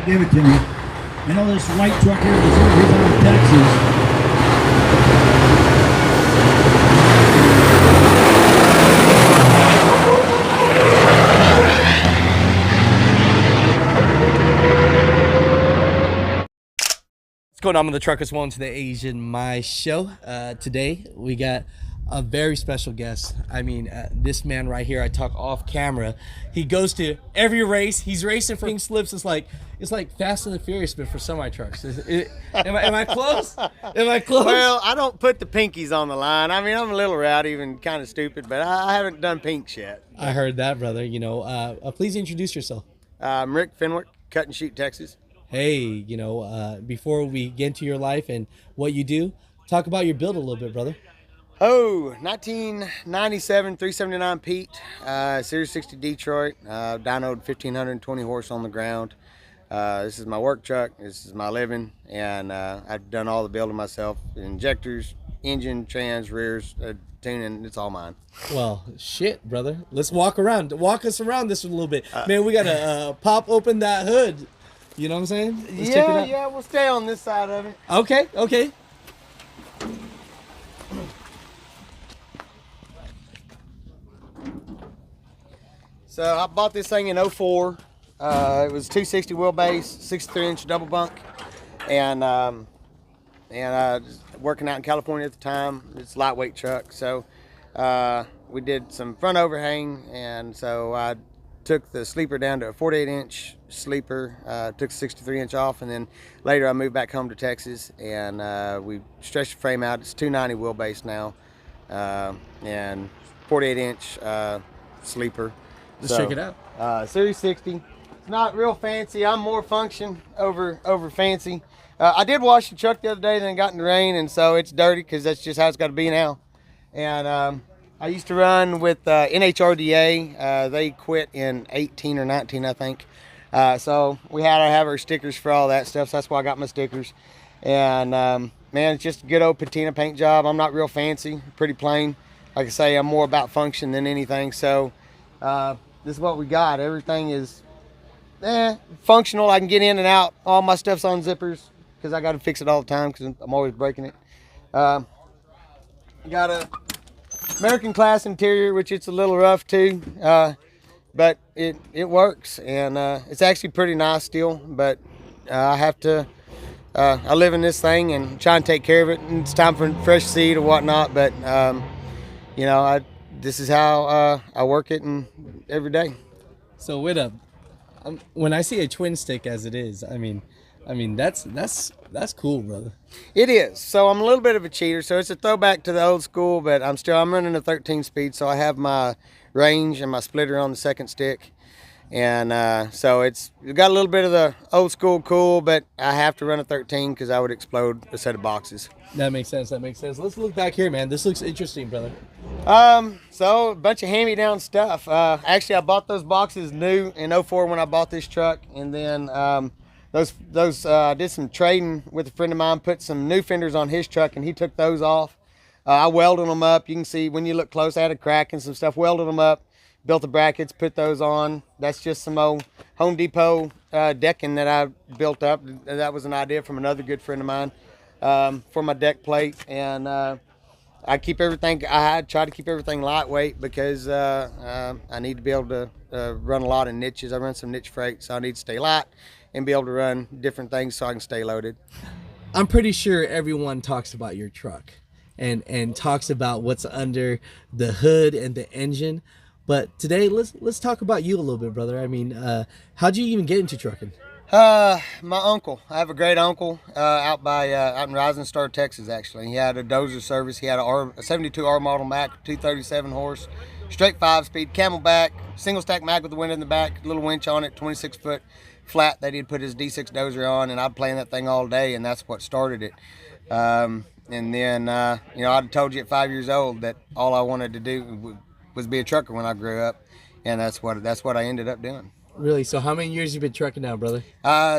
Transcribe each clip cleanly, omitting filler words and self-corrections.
Give it to me. You know this white truck here, he's out of Texas. What's going on with the truckers? Welcome to the Asian My Show. Today we got a very special guest. I mean, this man right here, I talk off camera. He goes to every race. He's racing for pink slips. It's like Fast and the Furious, but for semi trucks. Am I close? Am I close? Well, I don't put the pinkies on the line. I mean, I'm a little rowdy and kind of stupid, but I haven't done pinks yet. I heard that, brother. You know, please introduce yourself. I'm Rick Fenwick, Cut and Shoot, Texas. Hey, before we get into your life and what you do, talk about your build a little bit, brother. Oh, 1997 379 Pete, Series 60 Detroit, dynoed 1,520 horse on the ground. This is my work truck, this is my living, and I've done all the building myself. Injectors, engine, trans, rears, tuning, it's all mine. Well, shit, brother. Let's walk us around this a little bit. Man, we gotta pop open that hood. You know what I'm saying? Let's check it out. Yeah, we'll stay on this side of it. Okay. So I bought this thing in '04. It was 260 wheelbase, 63-inch double bunk, and working out in California at the time. It's a lightweight truck, so we did some front overhang, and so I took the sleeper down to a 48-inch sleeper, took 63-inch off, and then later I moved back home to Texas, and we stretched the frame out. It's 290 wheelbase now, and 48-inch sleeper. Let's check it out. Series 60. It's not real fancy. I'm more function over fancy. I did wash the truck the other day, then it got in the rain, and so it's dirty because that's just how it's got to be now. And I used to run with NHRDA. They quit in 18 or 19, I think. So we had to have our stickers for all that stuff, so that's why I got my stickers. And man, it's just a good old patina paint job. I'm not real fancy, pretty plain. Like I say, I'm more about function than anything. So this is what we got. Everything is functional. I can get in and out. All my stuff's on zippers because I got to fix it all the time because I'm always breaking it. Got a American class interior, which it's a little rough too, but it works, and it's actually pretty nice still. But I have to. I live in this thing and try and take care of it. And it's time for fresh seed or whatnot, but this is how I work it and every day. So when I see a twin stick as it is, I mean that's cool, brother. It is. So I'm a little bit of a cheater. So it's a throwback to the old school, but I'm running a 13 speed. So I have my range and my splitter on the second stick. And so it's got a little bit of the old school cool, but I have to run a 13 because I would explode a set of boxes. That makes sense. Let's look back here, man. This looks interesting, brother. So a bunch of hand-me-down stuff. Actually, I bought those boxes new in '04 when I bought this truck, and then I did some trading with a friend of mine, put some new fenders on his truck, and he took those off. I welded them up. You can see when you look close, I had a crack and some stuff, welded them up, built the brackets, put those on. That's just some old Home Depot decking that I built up. That was an idea from another good friend of mine for my deck plate. And I try to keep everything lightweight because I need to be able to run a lot of niches. I run some niche freight, so I need to stay light and be able to run different things so I can stay loaded. I'm pretty sure everyone talks about your truck and talks about what's under the hood and the engine. But today, let's talk about you a little bit, brother. I mean, how'd you even get into trucking? My uncle. I have a great uncle out in Rising Star, Texas. Actually, he had a dozer service. He had a 72 R model Mac, 237 horse, straight 5-speed, Camelback, single stack Mac with the window in the back, little winch on it, 26-foot flat that he'd put his D6 dozer on, and I'd play in that thing all day, and that's what started it. And then I'd told you at 5 years old that all I wanted to do was be a trucker when I grew up, and that's what I ended up doing. Really? So how many years you been trucking now, brother?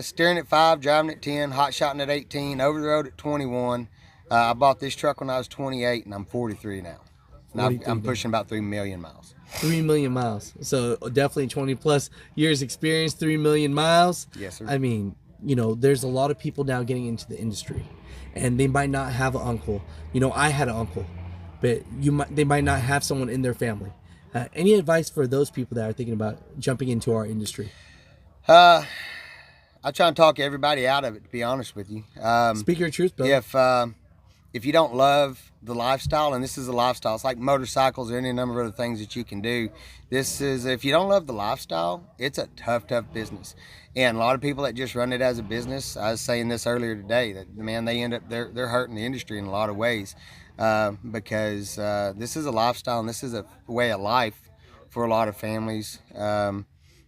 Steering at 5, driving at 10, hot shotting at 18, over the road at 21. I bought this truck when I was 28, and I'm 43 now. And I'm pushing about 3 million miles. 3 million miles. So definitely 20 plus years experience, 3 million miles. Yes, sir. I mean, there's a lot of people now getting into the industry, and they might not have an uncle. I had an uncle, but they might not have someone in their family. Any advice for those people that are thinking about jumping into our industry? I try and talk everybody out of it, to be honest with you. Speak your truth, brother. If you don't love the lifestyle, and this is a lifestyle, it's like motorcycles or any number of other things that you can do. If you don't love the lifestyle, it's a tough business. And a lot of people that just run it as a business, I was saying this earlier today, that man, they end up they're hurting the industry in a lot of ways, because this is a lifestyle and this is a way of life for a lot of families. And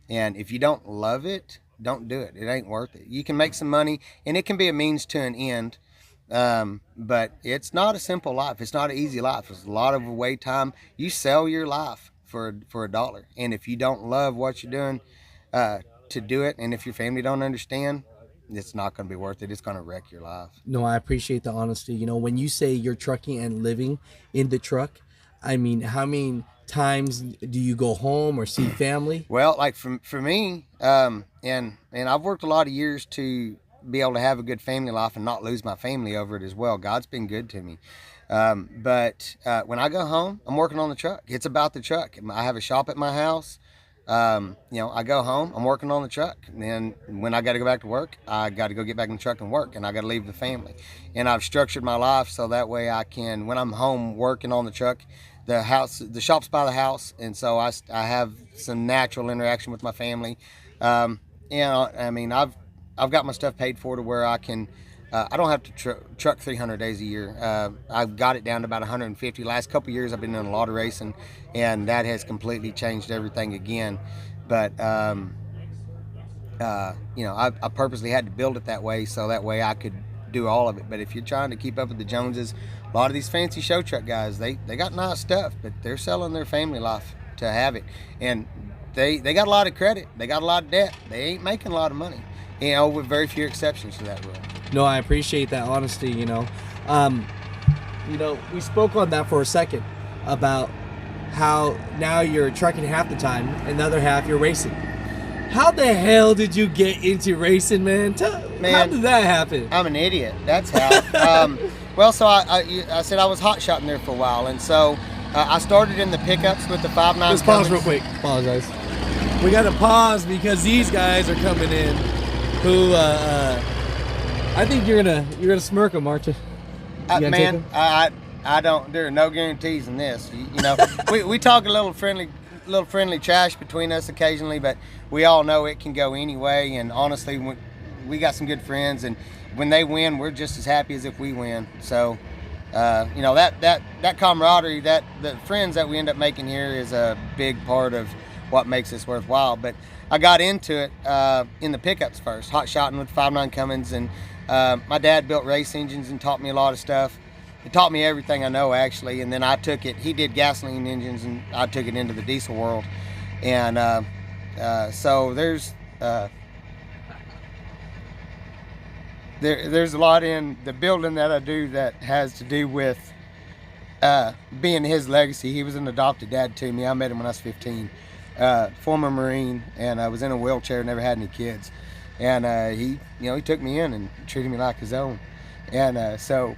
if you don't love it, don't do it. It ain't worth it. You can make some money, and it can be a means to an end. But it's not a simple life. It's not an easy life. It's a lot of wait time. You sell your life for $1. And if you don't love what you're doing, to do it, and if your family don't understand, it's not going to be worth it. It's going to wreck your life. No, I appreciate the honesty. When you say you're trucking and living in the truck, I mean, how many times do you go home or see family? Well, like for me, and I've worked a lot of years to be able to have a good family life and not lose my family over it as well. God's been good to me. But when I go home, I'm working on the truck. It's about the truck. I have a shop at my house. I go home, I'm working on the truck. And then when I got to go back to work, I got to go get back in the truck and work, and I got to leave the family. And I've structured my life so that way I can, when I'm home working on the truck, the shop's by the house, and so I have some natural interaction with my family. I've got my stuff paid for to where I can, I don't have to truck 300 days a year. I've got it down to about 150. Last couple of years I've been doing a lot of racing, and that has completely changed everything again. But I purposely had to build it that way so that way I could do all of it. But if you're trying to keep up with the Joneses, a lot of these fancy show truck guys, they got nice stuff, but they're selling their family life to have it. And they got a lot of credit, they got a lot of debt, they ain't making a lot of money, with very few exceptions to that rule. No, I appreciate that honesty. We spoke on that for a second about how now you're trucking half the time and the other half you're racing. How the hell did you get into racing, man? How did that happen? I'm an idiot. That's how. So I said I was hot shotting there for a while, and so I started in the pickups with the 5.9. Let's pause real quick. Apologize. We got to pause because these guys are coming in. Who I think you're gonna smirk them, aren't you? Man, I don't. There are no guarantees in this. We talk a little friendly trash between us occasionally, but we all know it can go any way. And honestly, we got some good friends, and when they win, we're just as happy as if we win. So, that camaraderie, the friends that we end up making here is a big part of what makes this worthwhile. But I got into it in the pickups first, hot shotting with 5.9 Cummins, and my dad built race engines and taught me a lot of stuff. It taught me everything I know, actually, and then I took it. He did gasoline engines, and I took it into the diesel world. And so there's a lot in the building that I do that has to do with being his legacy. He was an adopted dad to me. I met him when I was 15. Former Marine, and I was in a wheelchair, never had any kids. And he took me in and treated me like his own. And so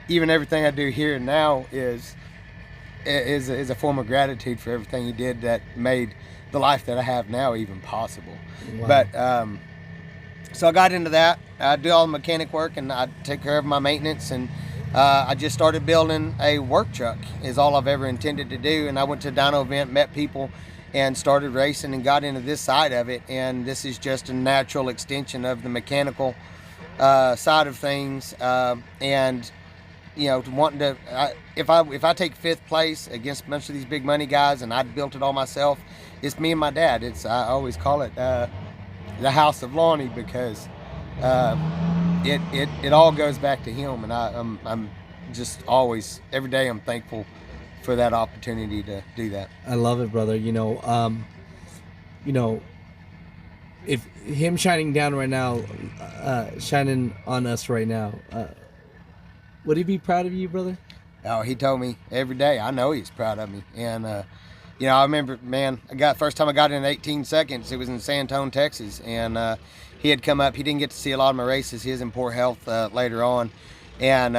even everything I do here now is a form of gratitude for everything he did that made the life that I have now even possible. Wow. But so I got into that. I do all the mechanic work, and I take care of my maintenance, and I just started building a work truck is all I've ever intended to do. And I went to a dyno event, met people, and started racing and got into this side of it. And this is just a natural extension of the mechanical side of things. And wanting to, if I take 5th place against a bunch of these big money guys, and I built it all myself, it's me and my dad. I always call it the House of Lonnie, because it all goes back to him, and I'm just always, every day I'm thankful for that opportunity to do that. I love it, brother. If him shining down right now, shining on us right now, would he be proud of you, brother? Oh, he told me every day. I know he's proud of me, and You know, I remember, man, first time I got in 18 seconds, it was in San Antonio, Texas, and he had come up. He didn't get to see a lot of my races. He was in poor health later on, and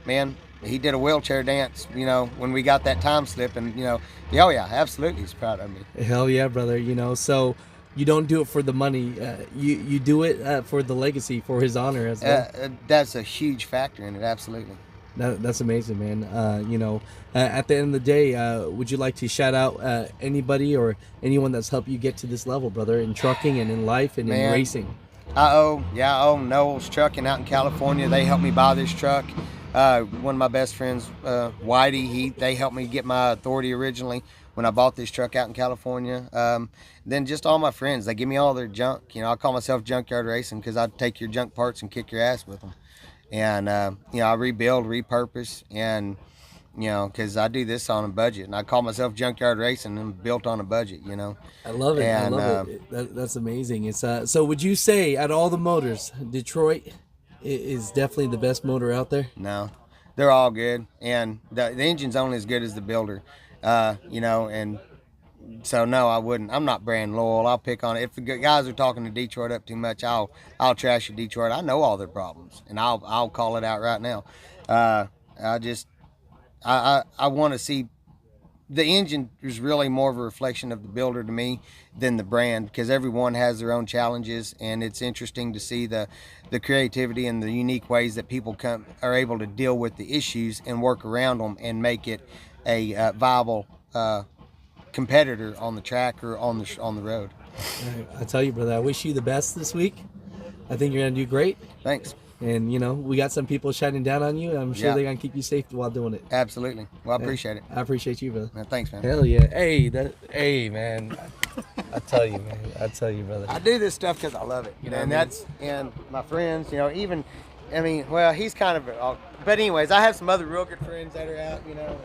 man, he did a wheelchair dance, you know, when we got that time slip, and, you know, oh yeah, absolutely, he's proud of me. Hell yeah, brother. You know, so you don't do it for the money. You do it for the legacy, for his honor as well. That's a huge factor in it, absolutely. That's amazing, man. You know, at the end of the day, would you like to shout out anybody or anyone that's helped you get to this level, brother, in trucking and in life and in racing? I owe Noel's Trucking out in California. They helped me buy this truck. One of my best friends, Whitey, they helped me get my authority originally when I bought this truck out in California. Then just all my friends, they give me all their junk. You know, I call myself Junkyard Racing because I take your junk parts and kick your ass with them. And, you know, I rebuild, repurpose, and, you know, because I do this on a budget. And I call myself Junkyard Racing and built on a budget, you know. I love it. And, I love it. That's amazing. It's so would you say, out of all the motors, Detroit is definitely the best motor out there? No, they're all good. And the engine's only as good as the builder, you know, and so no, I wouldn't. I'm not brand loyal. I'll pick on it. If the guys are talking to Detroit up too much, I'll trash Detroit. I know all their problems, and I'll call it out right now. I want to see the engine is really more of a reflection of the builder to me than the brand, because everyone has their own challenges, and it's interesting to see the creativity and the unique ways that people are able to deal with the issues and work around them and make it a viable competitor on the track or on the road. I tell you, brother, I wish you the best this week. I think you're gonna do great. Thanks. And you know, we got some people shining down on you. I'm sure they're gonna keep you safe while doing it. Absolutely. Well, I appreciate it. I appreciate you, brother. Man, thanks, man. Hell yeah. Hey, man. I tell you, man. I tell you, brother. I do this stuff because I love it, you know, and my friends, you know, even, I mean, well, he's kind of, but anyways, I have some other real good friends that are out, you know.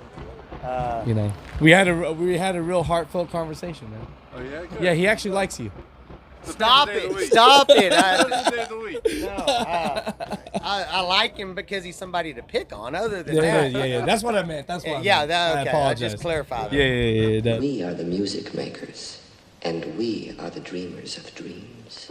You know, we had a real heartfelt conversation, man. Oh yeah. Good. Yeah, he actually likes you. Stop it! Stop it! I like him because he's somebody to pick on. Other than that, yeah. That's what I meant. That's what. Yeah, okay. I apologize. just clarified. Yeah. We are the music makers, and we are the dreamers of dreams.